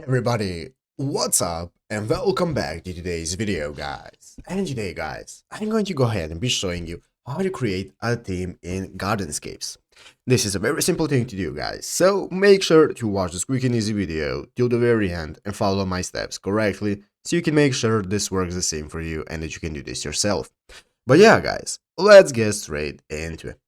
Everybody, what's up and welcome back to today's video, guys. And today, guys, I'm going to go ahead and be showing you how to create a theme in Gardenscapes. This is a very simple thing to do, guys, so make sure to watch this quick and easy video till the very end and follow my steps correctly so you can make sure this works the same for you and that you can do this yourself. But yeah, guys, let's get straight into it.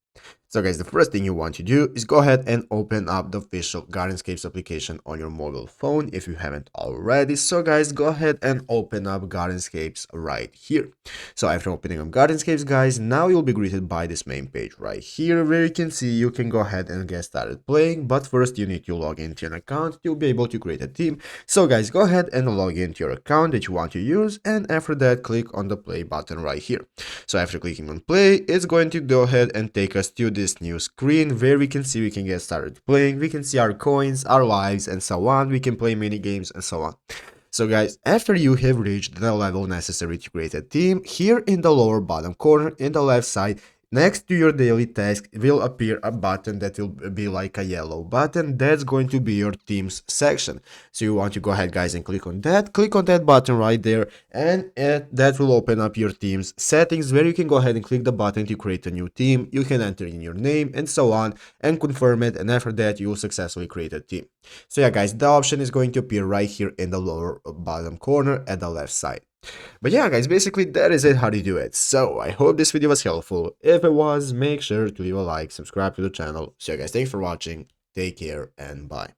So guys, the first thing you want to do is go ahead and open up the official Gardenscapes application on your mobile phone if you haven't already. So guys, go ahead and open up Gardenscapes right here. So after opening up Gardenscapes, guys, now you'll be greeted by this main page right here where you can see you can go ahead and get started playing. But first you need to log into an account. You'll be able to create a team. So guys, go ahead and log into your account that you want to use, and after that click on the play button right here. So after clicking on play, it's going to go ahead and take us to this new screen where we can see we can get started playing. We can see our coins, our lives, and so on. We can play mini games and so on. So guys, after you have reached the level necessary to create a team, here in the lower bottom corner in the left side, next to your daily task will appear a button that will be like a yellow button. That's going to be your teams section. So you want to go ahead, guys, and click on that button right there, and that will open up your team's settings where you can go ahead and click the button to create a new team. You can enter in your name and so on and confirm it, and after that you will successfully create a team. So yeah, guys, the option is going to appear right here in the lower bottom corner at the left side. But yeah, guys, basically that is it how to do it. So I hope this video was helpful. If it was, make sure to leave a like, subscribe to the channel. So yeah, guys, thanks for watching, take care, and bye.